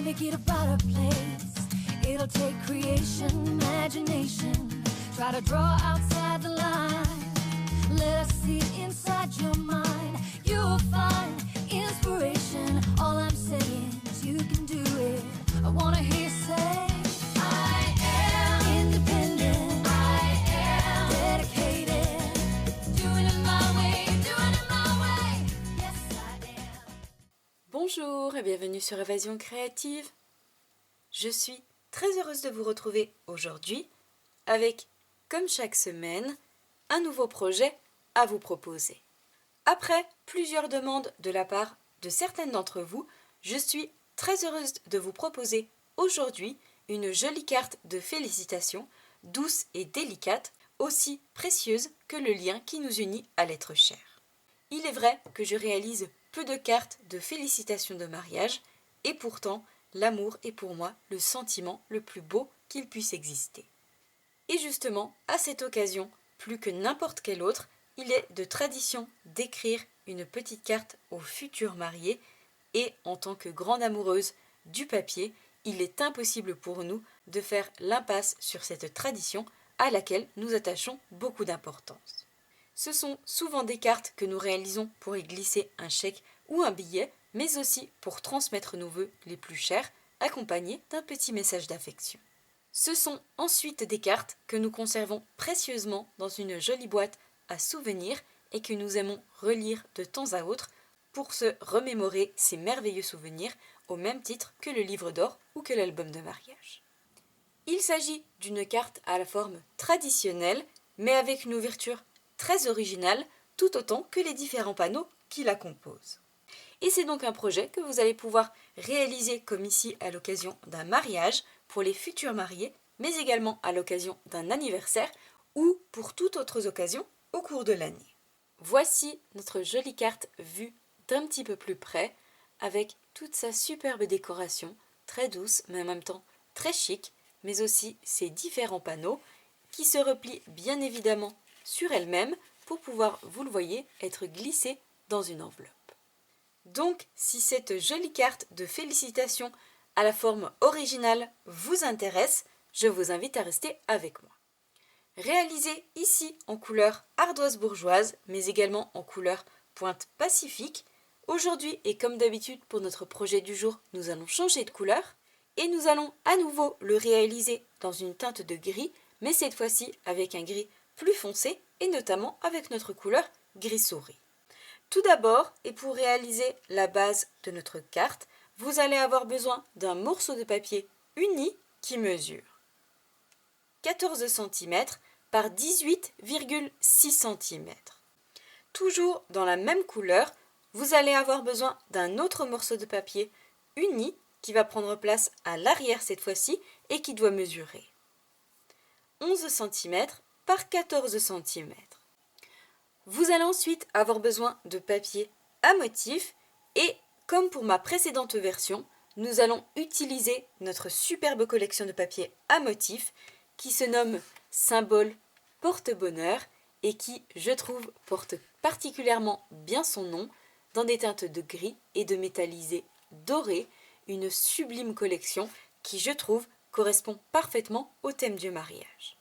make it a better place. It'll take creation, imagination. Try to draw outside the line. Let us see inside your mind. You'll find inspiration. All I'm saying is you can do it. I wanna hear you say I am independent. I am dedicated. Doing it my way, doing it my way. Yes, I am. Bonjour et bienvenue sur Évasion Créative. Je suis très heureuse de vous retrouver aujourd'hui avec, comme chaque semaine, un nouveau projet à vous proposer. Après plusieurs demandes de la part de certaines d'entre vous, je suis très heureuse de vous proposer aujourd'hui une jolie carte de félicitations, douce et délicate, aussi précieuse que le lien qui nous unit à l'être cher. Il est vrai que je réalise peu de cartes de félicitations de mariage, et pourtant, l'amour est pour moi le sentiment le plus beau qu'il puisse exister. Et justement, à cette occasion, plus que n'importe quelle autre, il est de tradition d'écrire une petite carte aux futurs mariés, et en tant que grande amoureuse du papier, il est impossible pour nous de faire l'impasse sur cette tradition à laquelle nous attachons beaucoup d'importance. Ce sont souvent des cartes que nous réalisons pour y glisser un chèque ou un billet, mais aussi pour transmettre nos vœux les plus chers, accompagnés d'un petit message d'affection. Ce sont ensuite des cartes que nous conservons précieusement dans une jolie boîte à souvenirs et que nous aimons relire de temps à autre pour se remémorer ces merveilleux souvenirs au même titre que le livre d'or ou que l'album de mariage. Il s'agit d'une carte à la forme traditionnelle, mais avec une ouverture très originale, tout autant que les différents panneaux qui la composent. Et c'est donc un projet que vous allez pouvoir réaliser comme ici à l'occasion d'un mariage pour les futurs mariés, mais également à l'occasion d'un anniversaire ou pour toute autre occasion au cours de l'année. Voici notre jolie carte vue d'un petit peu plus près, avec toute sa superbe décoration, très douce mais en même temps très chic, mais aussi ses différents panneaux qui se replient bien évidemment sur elle-même pour pouvoir, vous le voyez, être glissée dans une enveloppe. Donc, si cette jolie carte de félicitations à la forme originale vous intéresse, je vous invite à rester avec moi. Réalisée ici en couleur ardoise bourgeoise, mais également en couleur pointe pacifique, aujourd'hui et comme d'habitude pour notre projet du jour, nous allons changer de couleur et nous allons à nouveau le réaliser dans une teinte de gris, mais cette fois-ci avec un gris plus foncé et notamment avec notre couleur gris souris. Tout d'abord, et pour réaliser la base de notre carte, vous allez avoir besoin d'un morceau de papier uni qui mesure 14 cm par 18,6 cm. Toujours dans la même couleur, vous allez avoir besoin d'un autre morceau de papier uni qui va prendre place à l'arrière cette fois-ci et qui doit mesurer 11 cm par 14 cm. Vous allez ensuite avoir besoin de papier à motif et, comme pour ma précédente version, nous allons utiliser notre superbe collection de papier à motif qui se nomme Symbole Porte-Bonheur et qui, je trouve, porte particulièrement bien son nom dans des teintes de gris et de métallisé doré, une sublime collection qui, je trouve, correspond parfaitement au thème du mariage.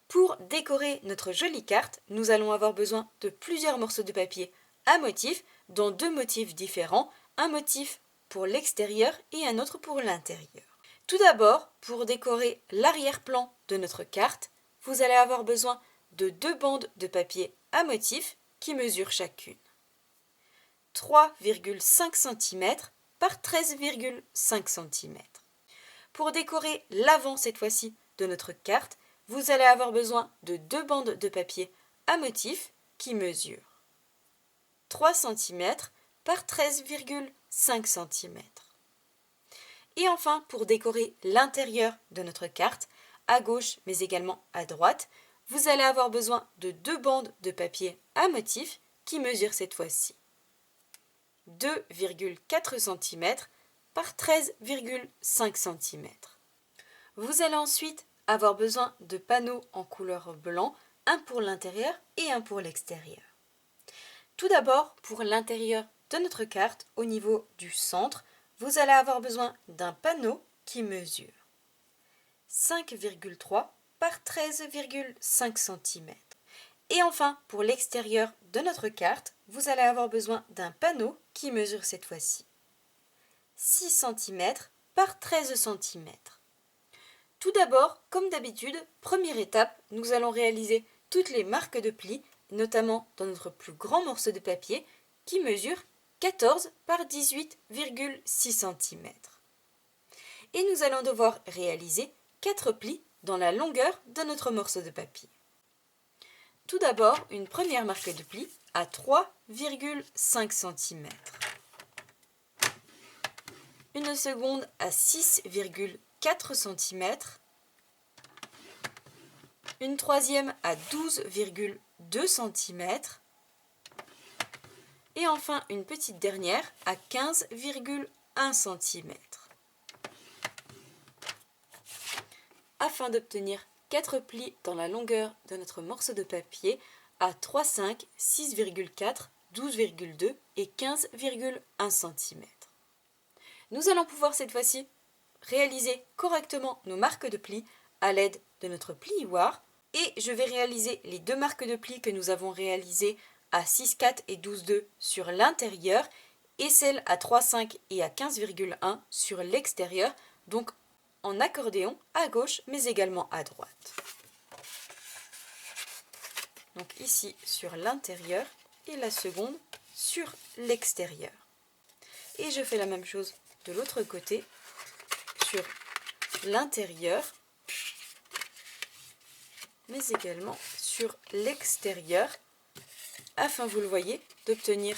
Pour décorer notre jolie carte, nous allons avoir besoin de plusieurs morceaux de papier à motif, dont deux motifs différents, un motif pour l'extérieur et un autre pour l'intérieur. Tout d'abord, pour décorer l'arrière-plan de notre carte, vous allez avoir besoin de deux bandes de papier à motif qui mesurent chacune 3,5 cm par 13,5 cm. Pour décorer l'avant cette fois-ci de notre carte, vous allez avoir besoin de deux bandes de papier à motif qui mesurent 3 cm par 13,5 cm. Et enfin, pour décorer l'intérieur de notre carte, à gauche mais également à droite, vous allez avoir besoin de deux bandes de papier à motif qui mesurent cette fois-ci 2,4 cm par 13,5 cm. Vous allez ensuite avoir besoin de panneaux en couleur blanc, un pour l'intérieur et un pour l'extérieur. Tout d'abord, pour l'intérieur de notre carte, au niveau du centre, vous allez avoir besoin d'un panneau qui mesure 5,3 par 13,5 cm. Et enfin, pour l'extérieur de notre carte, vous allez avoir besoin d'un panneau qui mesure cette fois-ci 6 cm par 13 cm. Tout d'abord, comme d'habitude, première étape, nous allons réaliser toutes les marques de plis, notamment dans notre plus grand morceau de papier qui mesure 14 par 18,6 cm. Et nous allons devoir réaliser 4 plis dans la longueur de notre morceau de papier. Tout d'abord, une première marque de pli à 3,5 cm. Une seconde à 6,4 cm. Une troisième à 12,2 cm. Et enfin, une petite dernière à 15,1 cm. Afin d'obtenir 4 plis dans la longueur de notre morceau de papier à 3,5, 6,4, 12,2 et 15,1 cm. Nous allons pouvoir cette fois-ci réaliser correctement nos marques de plis à l'aide de notre plioir et je vais réaliser les deux marques de plis que nous avons réalisées à 6,4 et 12,2 sur l'intérieur et celle à 3,5 et à 15,1 sur l'extérieur, donc en accordéon à gauche mais également à droite. Donc ici sur l'intérieur et la seconde sur l'extérieur. Et je fais la même chose de l'autre côté sur l'intérieur mais également sur l'extérieur afin, vous le voyez, d'obtenir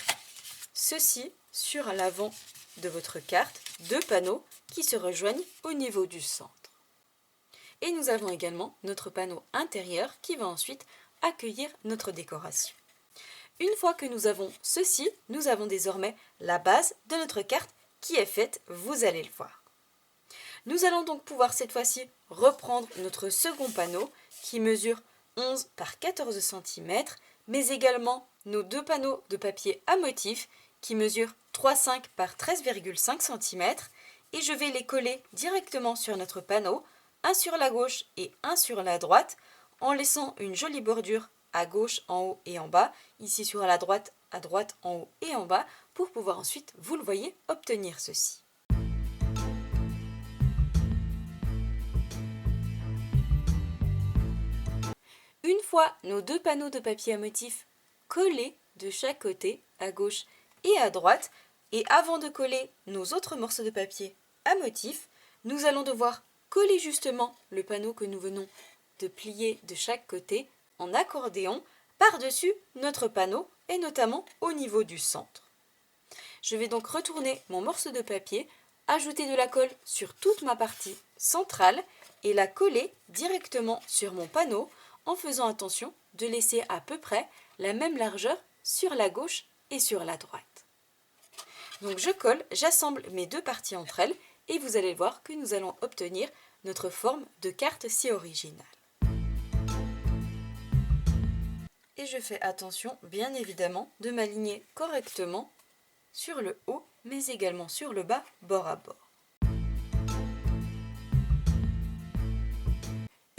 ceci sur l'avant de votre carte, deux panneaux qui se rejoignent au niveau du centre. Et nous avons également notre panneau intérieur qui va ensuite accueillir notre décoration. Une fois que nous avons ceci, nous avons désormais la base de notre carte qui est faite, vous allez le voir. Nous allons donc pouvoir cette fois-ci reprendre notre second panneau qui mesure 11 par 14 cm, mais également nos deux panneaux de papier à motif qui mesurent 3,5 par 13,5 cm et je vais les coller directement sur notre panneau, un sur la gauche et un sur la droite, en laissant une jolie bordure à gauche, en haut et en bas, ici sur la droite, à droite, en haut et en bas, pour pouvoir ensuite, vous le voyez, obtenir ceci. Une fois nos deux panneaux de papier à motif collés de chaque côté, à gauche et à droite, et avant de coller nos autres morceaux de papier à motif, nous allons devoir coller justement le panneau que nous venons de plier de chaque côté en accordéon par-dessus notre panneau et notamment au niveau du centre. Je vais donc retourner mon morceau de papier, ajouter de la colle sur toute ma partie centrale et la coller directement sur mon panneau en faisant attention de laisser à peu près la même largeur sur la gauche et sur la droite. Donc je colle, j'assemble mes deux parties entre elles et vous allez voir que nous allons obtenir notre forme de carte si originale. Et je fais attention, bien évidemment, de m'aligner correctement sur le haut, mais également sur le bas, bord à bord.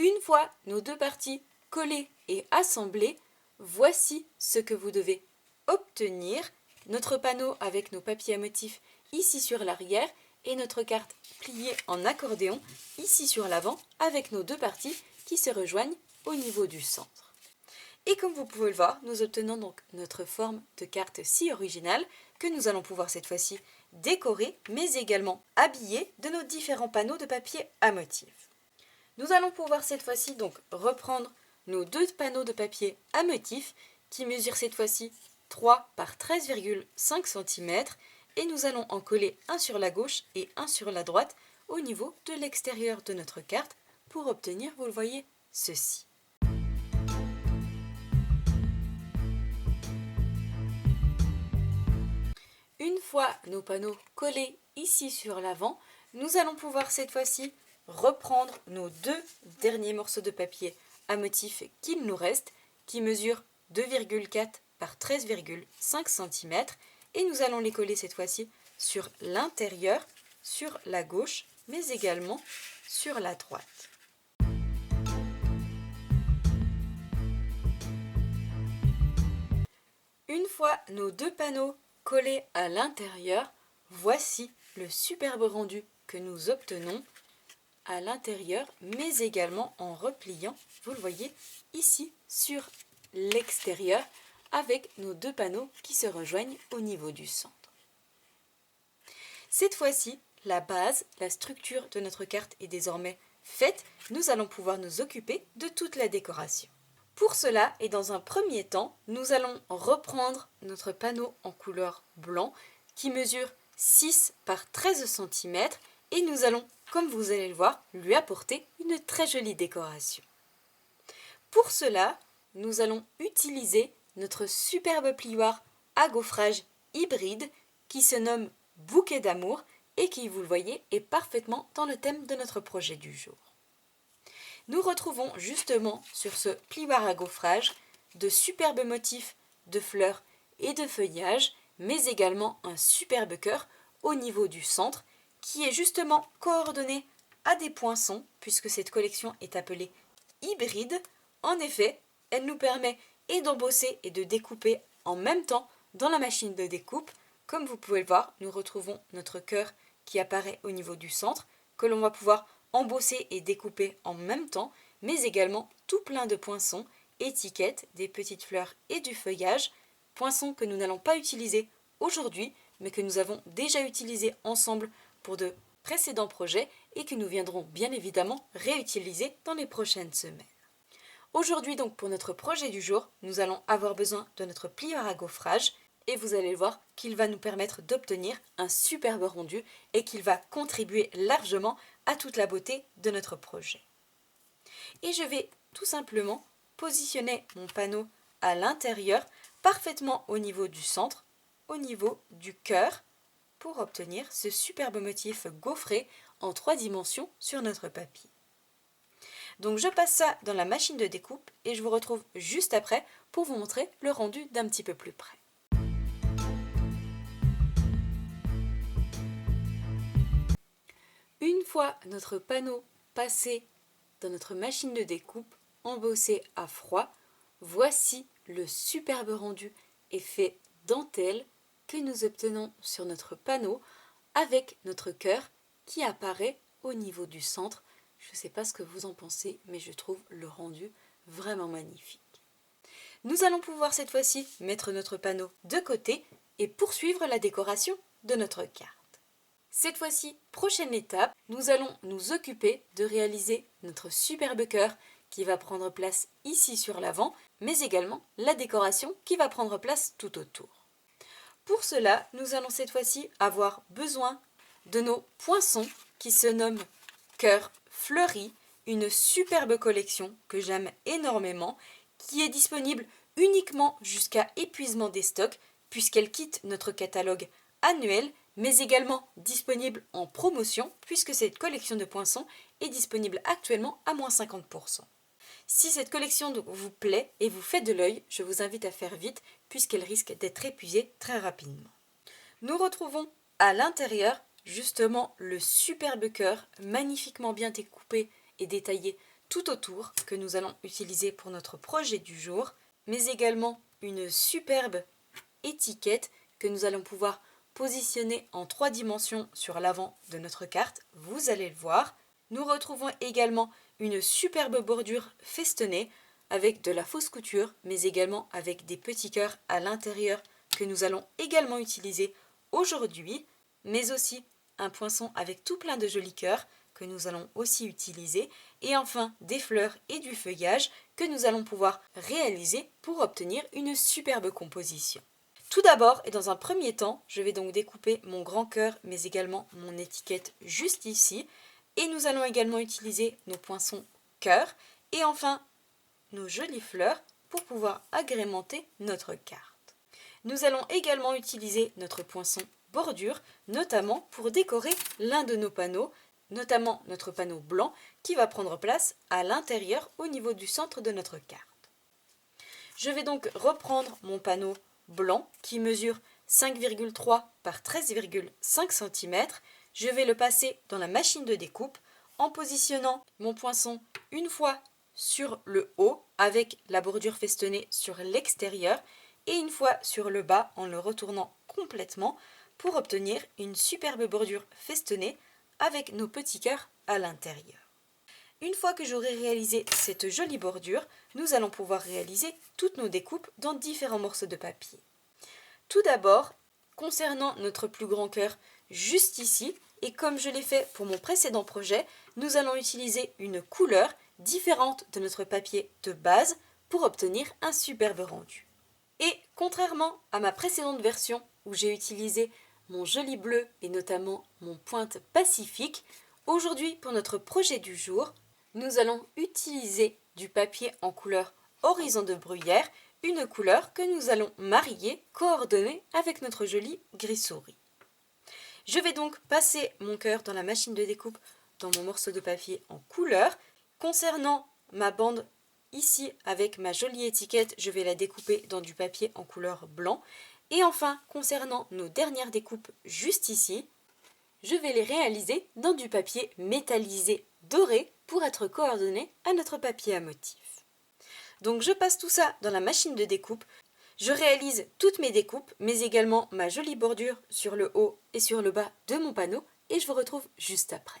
Une fois nos deux parties collées et assemblées, voici ce que vous devez obtenir. Notre panneau avec nos papiers à motif ici sur l'arrière et notre carte pliée en accordéon ici sur l'avant avec nos deux parties qui se rejoignent au niveau du centre. Et comme vous pouvez le voir, nous obtenons donc notre forme de carte si originale que nous allons pouvoir cette fois-ci décorer mais également habiller de nos différents panneaux de papier à motif. Nous allons pouvoir cette fois-ci donc reprendre nos deux panneaux de papier à motif qui mesurent cette fois-ci 3 par 13,5 cm et nous allons en coller un sur la gauche et un sur la droite au niveau de l'extérieur de notre carte pour obtenir, vous le voyez, ceci. Une fois nos panneaux collés ici sur l'avant, nous allons pouvoir cette fois-ci reprendre nos deux derniers morceaux de papier à motif qu'il nous reste, qui mesurent 2,4 par 13,5 cm et nous allons les coller cette fois-ci sur l'intérieur, sur la gauche, mais également sur la droite. Une fois nos deux panneaux collés à l'intérieur, voici le superbe rendu que nous obtenons à l'intérieur, mais également en repliant, vous le voyez ici sur l'extérieur, avec nos deux panneaux qui se rejoignent au niveau du centre. Cette fois-ci, la base, la structure de notre carte est désormais faite. Nous allons pouvoir nous occuper de toute la décoration. Pour cela, et dans un premier temps, nous allons reprendre notre panneau en couleur blanc qui mesure 6 par 13 cm et nous allons, comme vous allez le voir, lui apporter une très jolie décoration. Pour cela, nous allons utiliser notre superbe plioir à gaufrage hybride qui se nomme Bouquet d'amour et qui, vous le voyez, est parfaitement dans le thème de notre projet du jour. Nous retrouvons justement sur ce plioir à gaufrage de superbes motifs de fleurs et de feuillages, mais également un superbe cœur au niveau du centre qui est justement coordonné à des poinçons puisque cette collection est appelée hybride. En effet, elle nous permet et d'embosser et de découper en même temps dans la machine de découpe. Comme vous pouvez le voir, nous retrouvons notre cœur qui apparaît au niveau du centre, que l'on va pouvoir embosser et découper en même temps, mais également tout plein de poinçons, étiquettes, des petites fleurs et du feuillage, poinçons que nous n'allons pas utiliser aujourd'hui, mais que nous avons déjà utilisés ensemble pour de précédents projets et que nous viendrons bien évidemment réutiliser dans les prochaines semaines. Aujourd'hui donc pour notre projet du jour, nous allons avoir besoin de notre plioir à gaufrage et vous allez voir qu'il va nous permettre d'obtenir un superbe rendu et qu'il va contribuer largement à toute la beauté de notre projet. Et je vais tout simplement positionner mon panneau à l'intérieur, parfaitement au niveau du centre, au niveau du cœur, pour obtenir ce superbe motif gaufré en 3 dimensions sur notre papier. Donc je passe ça dans la machine de découpe et je vous retrouve juste après pour vous montrer le rendu d'un petit peu plus près. Une fois notre panneau passé dans notre machine de découpe, embossé à froid, voici le superbe rendu effet dentelle que nous obtenons sur notre panneau avec notre cœur qui apparaît au niveau du centre. Je ne sais pas ce que vous en pensez, mais je trouve le rendu vraiment magnifique. Nous allons pouvoir cette fois-ci mettre notre panneau de côté et poursuivre la décoration de notre carte. Cette fois-ci, prochaine étape, nous allons nous occuper de réaliser notre superbe cœur qui va prendre place ici sur l'avant, mais également la décoration qui va prendre place tout autour. Pour cela, nous allons cette fois-ci avoir besoin de nos poinçons qui se nomment cœur fleuri, une superbe collection que j'aime énormément, qui est disponible uniquement jusqu'à épuisement des stocks puisqu'elle quitte notre catalogue annuel, mais également disponible en promotion puisque cette collection de poinçons est disponible actuellement à moins 50%. Si cette collection vous plaît et vous fait de l'œil, je vous invite à faire vite puisqu'elle risque d'être épuisée très rapidement. Nous retrouvons à l'intérieur justement le superbe cœur magnifiquement bien découpé et détaillé tout autour que nous allons utiliser pour notre projet du jour, mais également une superbe étiquette que nous allons pouvoir positionner en 3 dimensions sur l'avant de notre carte, vous allez le voir. Nous retrouvons également une superbe bordure festonnée avec de la fausse couture, mais également avec des petits cœurs à l'intérieur que nous allons également utiliser aujourd'hui, mais aussi un poinçon avec tout plein de jolis cœurs que nous allons aussi utiliser, et enfin des fleurs et du feuillage que nous allons pouvoir réaliser pour obtenir une superbe composition. Tout d'abord et dans un premier temps, je vais donc découper mon grand cœur mais également mon étiquette juste ici, et nous allons également utiliser nos poinçons cœur et enfin nos jolies fleurs pour pouvoir agrémenter notre carte. Nous allons également utiliser notre poinçon bordure, notamment pour décorer l'un de nos panneaux, notamment notre panneau blanc qui va prendre place à l'intérieur au niveau du centre de notre carte. Je vais donc reprendre mon panneau blanc qui mesure 5,3 par 13,5 cm. Je vais le passer dans la machine de découpe en positionnant mon poinçon une fois sur le haut avec la bordure festonnée sur l'extérieur et une fois sur le bas en le retournant complètement pour obtenir une superbe bordure festonnée avec nos petits cœurs à l'intérieur. Une fois que j'aurai réalisé cette jolie bordure, nous allons pouvoir réaliser toutes nos découpes dans différents morceaux de papier. Tout d'abord, concernant notre plus grand cœur juste ici, et comme je l'ai fait pour mon précédent projet, nous allons utiliser une couleur différente de notre papier de base pour obtenir un superbe rendu. Et contrairement à ma précédente version où j'ai utilisé mon joli bleu et notamment mon pointe pacifique, aujourd'hui pour notre projet du jour, nous allons utiliser du papier en couleur horizon de bruyère, une couleur que nous allons marier, coordonner avec notre joli gris souris. Je vais donc passer mon cœur dans la machine de découpe dans mon morceau de papier en couleur. Concernant ma bande ici avec ma jolie étiquette, je vais la découper dans du papier en couleur blanc. Et enfin, concernant nos dernières découpes juste ici, je vais les réaliser dans du papier métallisé doré pour être coordonné à notre papier à motif. Donc je passe tout ça dans la machine de découpe. Je réalise toutes mes découpes, mais également ma jolie bordure sur le haut et sur le bas de mon panneau et je vous retrouve juste après.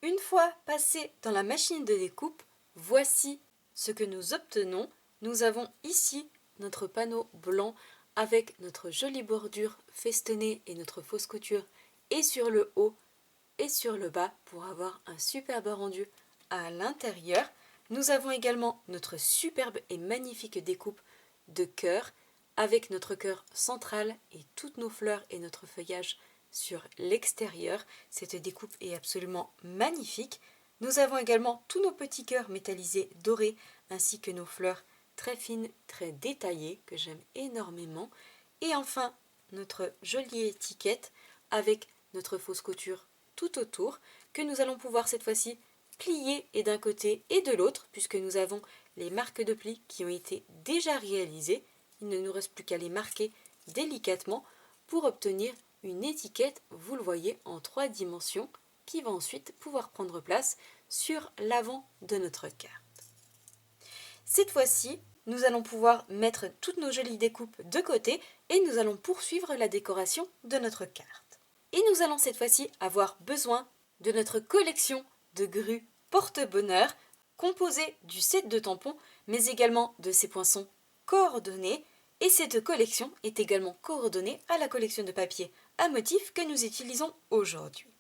Une fois passé dans la machine de découpe, voici ce que nous obtenons. Nous avons ici notre panneau blanc avec notre jolie bordure festonnée et notre fausse couture et sur le haut et sur le bas pour avoir un superbe rendu à l'intérieur. Nous avons également notre superbe et magnifique découpe de cœur avec notre cœur central et toutes nos fleurs et notre feuillage sur l'extérieur. Cette découpe est absolument magnifique. Nous avons également tous nos petits cœurs métallisés dorés ainsi que nos fleurs très fines, très détaillées que j'aime énormément. Et enfin notre jolie étiquette avec notre fausse couture tout autour que nous allons pouvoir cette fois-ci plier et d'un côté et de l'autre puisque nous avons les marques de plis qui ont été déjà réalisées. Il ne nous reste plus qu'à les marquer délicatement pour obtenir une étiquette, vous le voyez, en 3 dimensions qui va ensuite pouvoir prendre place sur l'avant de notre carte. Cette fois-ci, nous allons pouvoir mettre toutes nos jolies découpes de côté et nous allons poursuivre la décoration de notre carte. Et nous allons cette fois-ci avoir besoin de notre collection de grues porte-bonheur composée du set de tampons mais également de ces poinçons coordonnés. Et cette collection est également coordonnée à la collection de papier à motif que nous utilisons aujourd'hui.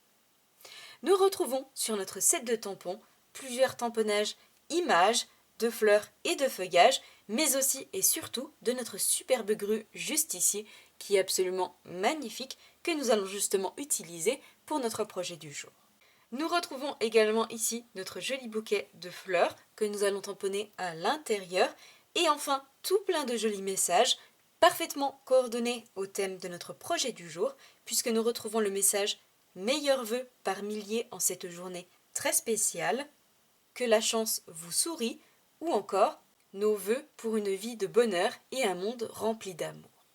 Nous retrouvons sur notre set de tampons plusieurs tamponnages images de fleurs et de feuillages, mais aussi et surtout de notre superbe grue juste ici, qui est absolument magnifique, que nous allons justement utiliser pour notre projet du jour. Nous retrouvons également ici notre joli bouquet de fleurs que nous allons tamponner à l'intérieur. Et enfin, tout plein de jolis messages, parfaitement coordonnés au thème de notre projet du jour, puisque nous retrouvons le message « Meilleurs vœux par milliers en cette journée très spéciale »,« Que la chance vous sourit » ou encore « Nos vœux pour une vie de bonheur et un monde rempli d'amour ».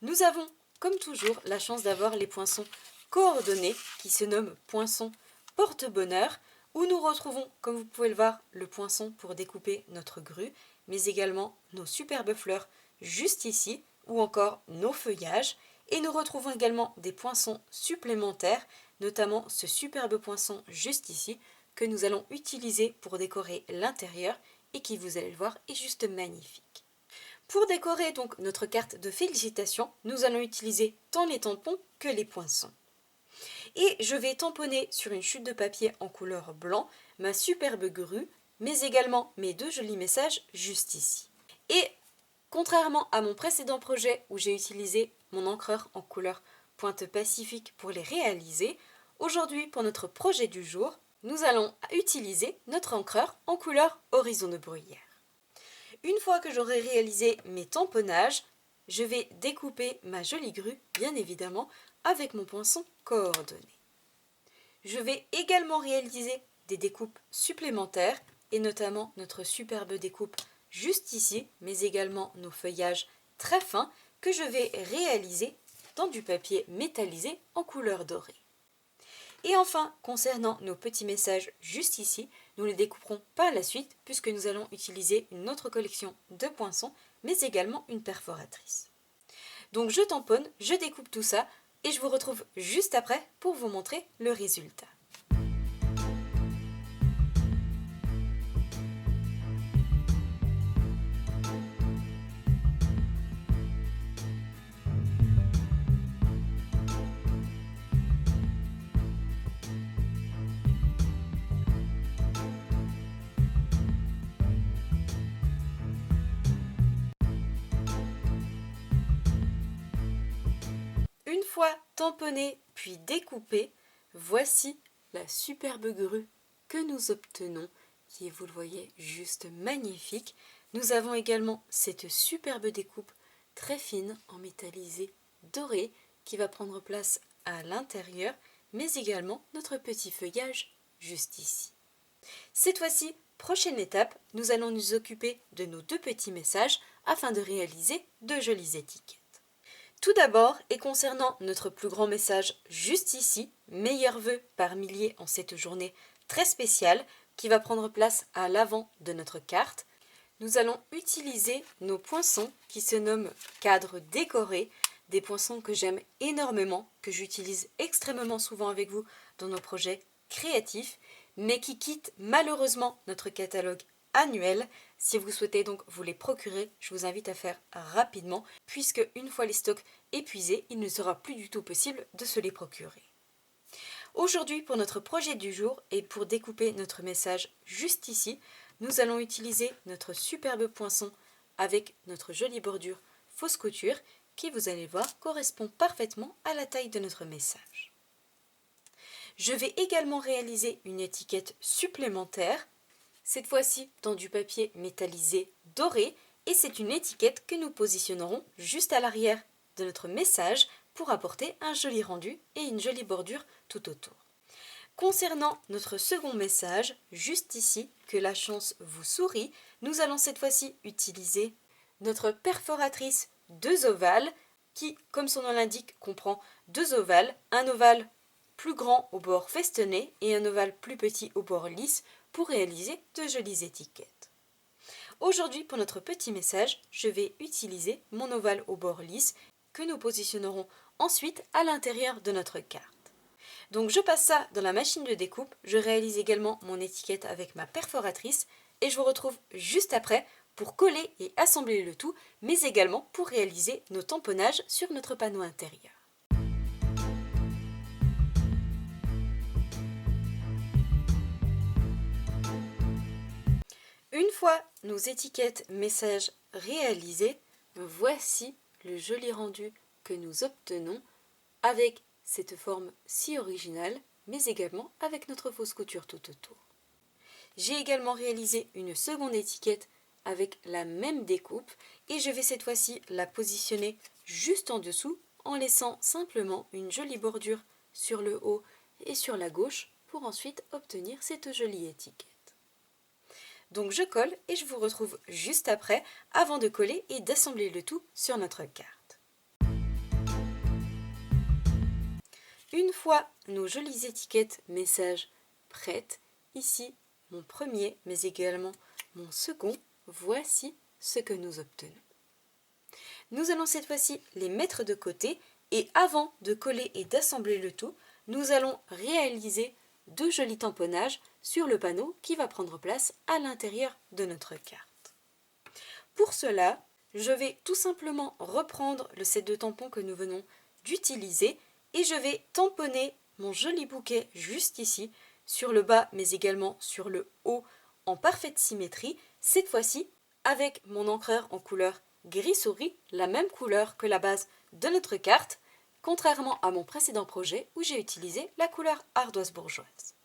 Nous avons, comme toujours, la chance d'avoir les poinçons coordonnés qui se nomment poinçons porte-bonheur, où nous retrouvons, comme vous pouvez le voir, le poinçon pour découper notre grue, mais également nos superbes fleurs juste ici, ou encore nos feuillages. Et nous retrouvons également des poinçons supplémentaires, notamment ce superbe poinçon juste ici, que nous allons utiliser pour décorer l'intérieur et qui, vous allez le voir, est juste magnifique. Pour décorer donc notre carte de félicitations, nous allons utiliser tant les tampons que les poinçons. Et je vais tamponner sur une chute de papier en couleur blanc ma superbe grue, mais également mes 2 jolis messages juste ici. Et contrairement à mon précédent projet où j'ai utilisé mon encreur en couleur Pointe Pacifique pour les réaliser. Aujourd'hui, pour notre projet du jour, nous allons utiliser notre encreur en couleur Horizon de bruyère. Une fois que j'aurai réalisé mes tamponnages, je vais découper ma jolie grue, bien évidemment, avec mon poinçon coordonné. Je vais également réaliser des découpes supplémentaires, et notamment notre superbe découpe juste ici, mais également nos feuillages très fins que je vais réaliser dans du papier métallisé en couleur dorée. Et enfin, concernant nos petits messages juste ici, nous les découperons par la suite puisque nous allons utiliser une autre collection de poinçons, mais également une perforatrice. Donc je tamponne, je découpe tout ça et je vous retrouve juste après pour vous montrer le résultat. Une fois tamponné puis découpé, voici la superbe grue que nous obtenons, qui est, vous le voyez, juste magnifique. Nous avons également cette superbe découpe très fine en métallisé doré qui va prendre place à l'intérieur, mais également notre petit feuillage juste ici. Cette fois-ci, prochaine étape, nous allons nous occuper de nos deux petits messages afin de réaliser de jolies étiquettes. Tout d'abord, et concernant notre plus grand message juste ici, meilleurs vœux par milliers en cette journée très spéciale qui va prendre place à l'avant de notre carte, nous allons utiliser nos poinçons qui se nomment cadres décorés, des poinçons que j'aime énormément, que j'utilise extrêmement souvent avec vous dans nos projets créatifs, mais qui quittent malheureusement notre catalogue annuel. Si vous souhaitez donc vous les procurer, je vous invite à faire rapidement, puisque une fois les stocks épuisés, il ne sera plus du tout possible de se les procurer. Aujourd'hui, pour notre projet du jour et pour découper notre message juste ici, nous allons utiliser notre superbe poinçon avec notre jolie bordure fausse couture qui, vous allez voir, correspond parfaitement à la taille de notre message. Je vais également réaliser une étiquette supplémentaire, cette fois-ci dans du papier métallisé doré, et c'est une étiquette que nous positionnerons juste à l'arrière de notre message pour apporter un joli rendu et une jolie bordure tout autour. Concernant notre second message, juste ici, que la chance vous sourit, nous allons cette fois-ci utiliser notre perforatrice 2 ovales qui, comme son nom l'indique, comprend 2 ovales, un ovale plus grand au bord festonné et un ovale plus petit au bord lisse pour réaliser de jolies étiquettes. Aujourd'hui, pour notre petit message, je vais utiliser mon ovale au bord lisse que nous positionnerons ensuite à l'intérieur de notre carte. Donc je passe ça dans la machine de découpe, je réalise également mon étiquette avec ma perforatrice et je vous retrouve juste après pour coller et assembler le tout, mais également pour réaliser nos tamponnages sur notre panneau intérieur. Une fois nos étiquettes messages réalisées, voici le joli rendu que nous obtenons avec cette forme si originale, mais également avec notre fausse couture tout autour. J'ai également réalisé une seconde étiquette avec la même découpe et je vais cette fois-ci la positionner juste en dessous en laissant simplement une jolie bordure sur le haut et sur la gauche pour ensuite obtenir cette jolie étiquette. Donc je colle et je vous retrouve juste après avant de coller et d'assembler le tout sur notre carte. Une fois nos jolies étiquettes messages prêtes, ici mon premier mais également mon second, voici ce que nous obtenons. Nous allons cette fois-ci les mettre de côté et avant de coller et d'assembler le tout, nous allons réaliser 2 jolis tamponnages sur le panneau qui va prendre place à l'intérieur de notre carte. Pour cela, je vais tout simplement reprendre le set de tampons que nous venons d'utiliser et je vais tamponner mon joli bouquet juste ici, sur le bas mais également sur le haut en parfaite symétrie, cette fois-ci avec mon encreur en couleur gris souris, la même couleur que la base de notre carte, contrairement à mon précédent projet où j'ai utilisé la couleur ardoise bourgeoise.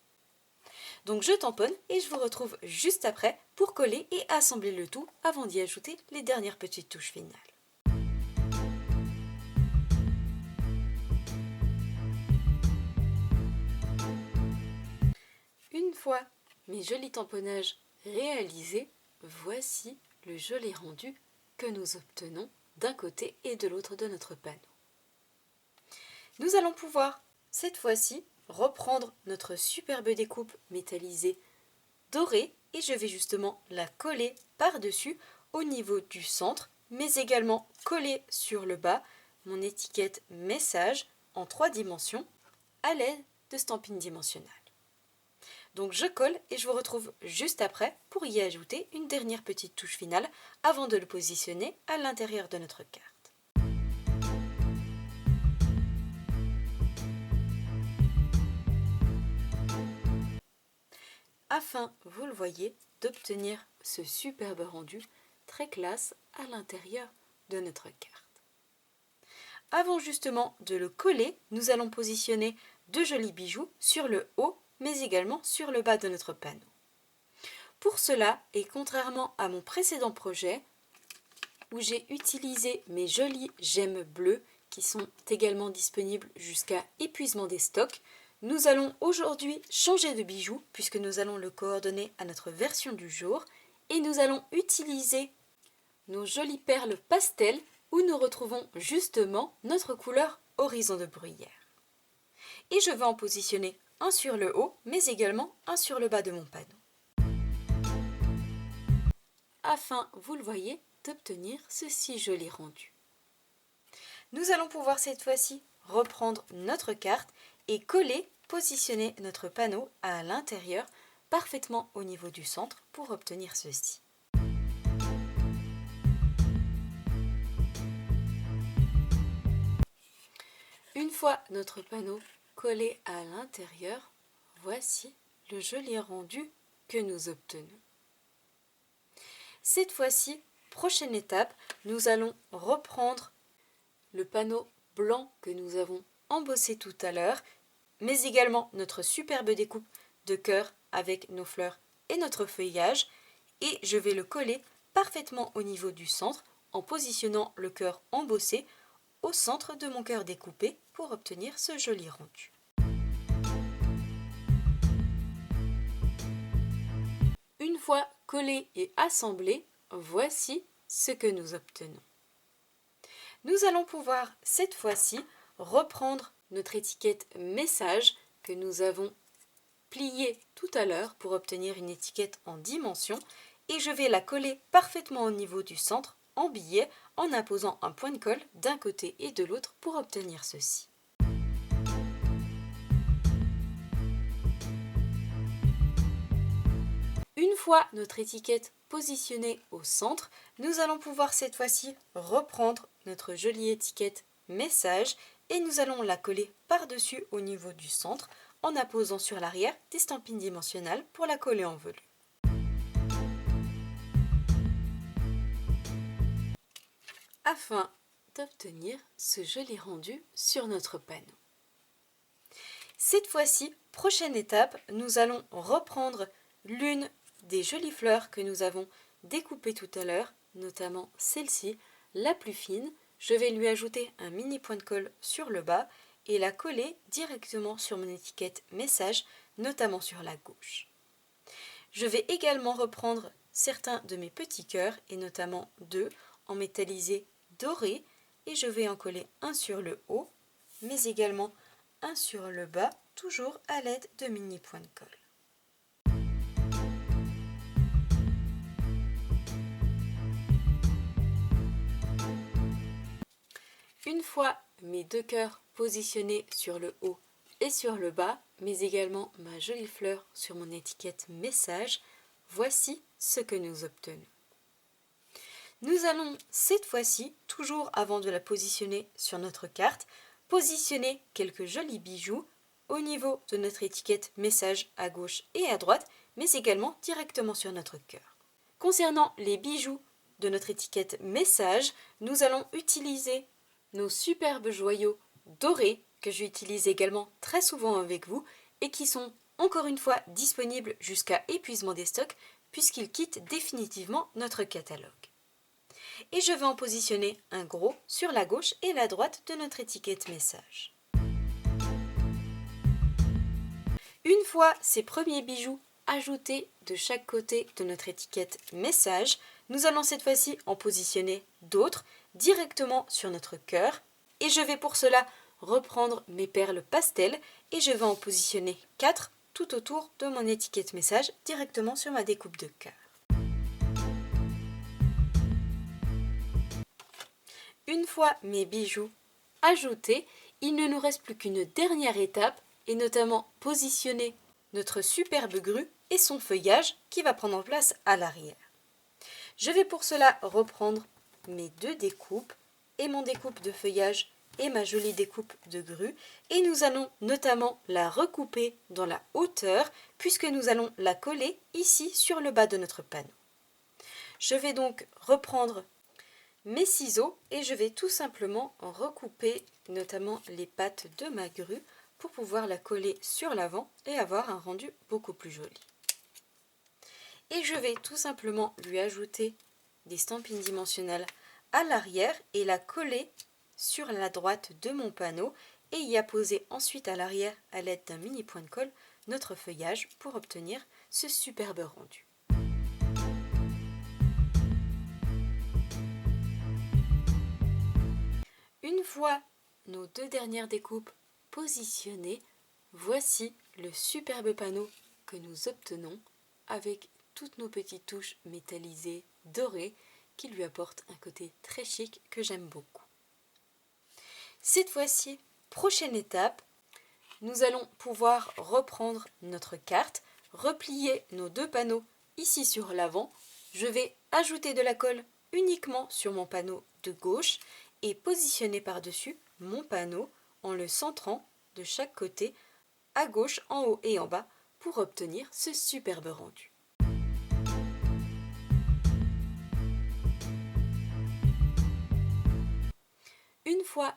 Donc je tamponne et je vous retrouve juste après pour coller et assembler le tout avant d'y ajouter les dernières petites touches finales. Une fois mes jolis tamponnages réalisés, voici le joli rendu que nous obtenons d'un côté et de l'autre de notre panneau. Nous allons pouvoir, cette fois-ci, reprendre notre superbe découpe métallisée dorée et je vais justement la coller par-dessus au niveau du centre, mais également coller sur le bas mon étiquette message en 3 dimensions à l'aide de stampines dimensionnelles. Donc je colle et je vous retrouve juste après pour y ajouter une dernière petite touche finale avant de le positionner à l'intérieur de notre carte. Afin, vous le voyez, d'obtenir ce superbe rendu très classe à l'intérieur de notre carte. Avant justement de le coller, nous allons positionner 2 jolis bijoux sur le haut mais également sur le bas de notre panneau. Pour cela, et contrairement à mon précédent projet, où j'ai utilisé mes jolies gemmes bleues qui sont également disponibles jusqu'à épuisement des stocks, nous allons aujourd'hui changer de bijoux puisque nous allons le coordonner à notre version du jour et nous allons utiliser nos jolies perles pastel où nous retrouvons justement notre couleur horizon de bruyère. Et je vais en positionner un sur le haut, mais également un sur le bas de mon panneau. Afin, vous le voyez, d'obtenir ce si joli rendu. Nous allons pouvoir cette fois-ci reprendre notre carte et coller, positionner notre panneau à l'intérieur, parfaitement au niveau du centre pour obtenir ceci. Une fois notre panneau collé à l'intérieur, voici le joli rendu que nous obtenons. Cette fois-ci, prochaine étape, nous allons reprendre le panneau blanc que nous avons embossé tout à l'heure, mais également notre superbe découpe de cœur avec nos fleurs et notre feuillage, et je vais le coller parfaitement au niveau du centre en positionnant le cœur embossé au centre de mon cœur découpé pour obtenir ce joli rendu. Une fois collé et assemblé, voici ce que nous obtenons. Nous allons pouvoir cette fois-ci reprendre notre étiquette message que nous avons pliée tout à l'heure pour obtenir une étiquette en dimension et je vais la coller parfaitement au niveau du centre en billet en imposant un point de colle d'un côté et de l'autre pour obtenir ceci. Une fois notre étiquette positionnée au centre, nous allons pouvoir cette fois-ci reprendre notre jolie étiquette message et nous allons la coller par-dessus au niveau du centre en apposant sur l'arrière des stampines dimensionnelles pour la coller en volume. Afin d'obtenir ce joli rendu sur notre panneau. Cette fois-ci, prochaine étape, nous allons reprendre l'une des jolies fleurs que nous avons découpées tout à l'heure, notamment celle-ci, la plus fine. Je vais lui ajouter un mini point de colle sur le bas et la coller directement sur mon étiquette message, notamment sur la gauche. Je vais également reprendre certains de mes petits cœurs, et notamment 2 en métallisé doré, et je vais en coller un sur le haut, mais également un sur le bas, toujours à l'aide de mini points de colle. Une fois mes 2 cœurs positionnés sur le haut et sur le bas, mais également ma jolie fleur sur mon étiquette message, voici ce que nous obtenons. Nous allons cette fois-ci, toujours avant de la positionner sur notre carte, positionner quelques jolis bijoux au niveau de notre étiquette message à gauche et à droite, mais également directement sur notre cœur. Concernant les bijoux de notre étiquette message, nous allons utiliser nos superbes joyaux dorés que j'utilise également très souvent avec vous et qui sont encore une fois disponibles jusqu'à épuisement des stocks puisqu'ils quittent définitivement notre catalogue. Et je vais en positionner un gros sur la gauche et la droite de notre étiquette message. Une fois ces premiers bijoux ajoutés de chaque côté de notre étiquette message, nous allons cette fois-ci en positionner d'autres directement sur notre cœur et je vais pour cela reprendre mes perles pastel et je vais en positionner 4 tout autour de mon étiquette message directement sur ma découpe de cœur. Une fois mes bijoux ajoutés, il ne nous reste plus qu'une dernière étape et notamment positionner notre superbe grue et son feuillage qui va prendre place à l'arrière. Je vais pour cela reprendre mes deux découpes et mon découpe de feuillage et ma jolie découpe de grue et nous allons notamment la recouper dans la hauteur puisque nous allons la coller ici sur le bas de notre panneau. Je vais donc reprendre mes ciseaux et je vais tout simplement recouper notamment les pattes de ma grue pour pouvoir la coller sur l'avant et avoir un rendu beaucoup plus joli. Et je vais tout simplement lui ajouter des stampines dimensionnelles à l'arrière et la coller sur la droite de mon panneau et y apposer ensuite à l'arrière à l'aide d'un mini point de colle notre feuillage pour obtenir ce superbe rendu. Une fois nos deux dernières découpes positionnées, voici le superbe panneau que nous obtenons avec toutes nos petites touches métallisées dorées qui lui apportent un côté très chic que j'aime beaucoup. Cette fois-ci, prochaine étape, nous allons pouvoir reprendre notre carte, replier nos deux panneaux ici sur l'avant. Je vais ajouter de la colle uniquement sur mon panneau de gauche et positionner par-dessus mon panneau en le centrant de chaque côté, à gauche, en haut et en bas, pour obtenir ce superbe rendu. Une fois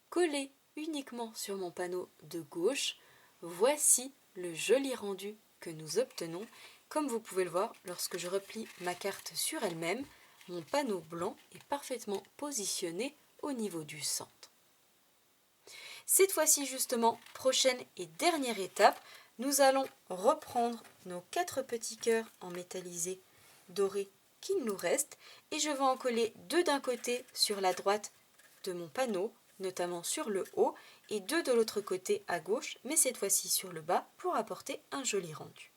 collé uniquement sur mon panneau de gauche, voici le joli rendu que nous obtenons. Comme vous pouvez le voir, lorsque je replie ma carte sur elle-même, mon panneau blanc est parfaitement positionné au niveau du centre. Cette fois-ci justement, prochaine et dernière étape, nous allons reprendre nos 4 petits cœurs en métallisé doré qu'il nous reste et je vais en coller 2 d'un côté sur la droite de mon panneau, notamment sur le haut, et 2 de l'autre côté à gauche, mais cette fois-ci sur le bas pour apporter un joli rendu.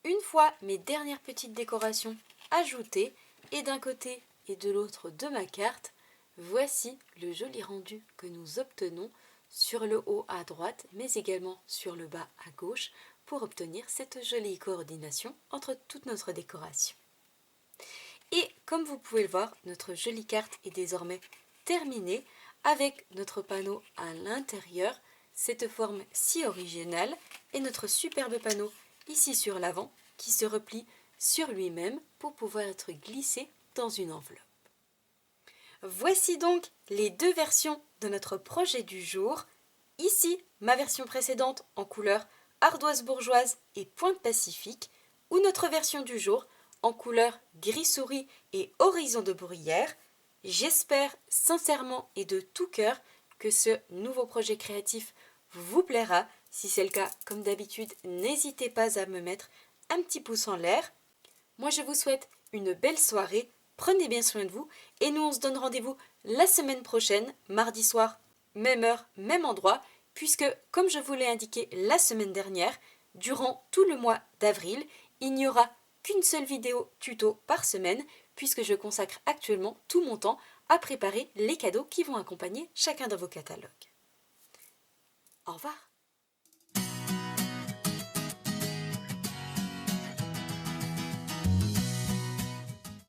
Une fois mes dernières petites décorations ajoutées, et d'un côté et de l'autre de ma carte, voici le joli rendu que nous obtenons sur le haut à droite, mais également sur le bas à gauche, pour obtenir cette jolie coordination entre toute notre décoration. Et comme vous pouvez le voir, notre jolie carte est désormais terminée avec notre panneau à l'intérieur, cette forme si originale, et notre superbe panneau ici sur l'avant qui se replie sur lui-même pour pouvoir être glissé dans une enveloppe. Voici donc les 2 versions de notre projet du jour. Ici, ma version précédente en couleur ardoise bourgeoise et pointe pacifique, ou notre version du jour en couleur gris souris et horizon de bruyère. J'espère sincèrement et de tout cœur que ce nouveau projet créatif vous plaira. Si c'est le cas, comme d'habitude, n'hésitez pas à me mettre un petit pouce en l'air. Moi, je vous souhaite une belle soirée, prenez bien soin de vous et nous, on se donne rendez-vous la semaine prochaine, mardi soir, même heure, même endroit, puisque, comme je vous l'ai indiqué la semaine dernière, durant tout le mois d'avril, il n'y aura qu'une seule vidéo tuto par semaine, puisque je consacre actuellement tout mon temps à préparer les cadeaux qui vont accompagner chacun de vos catalogues. Au revoir.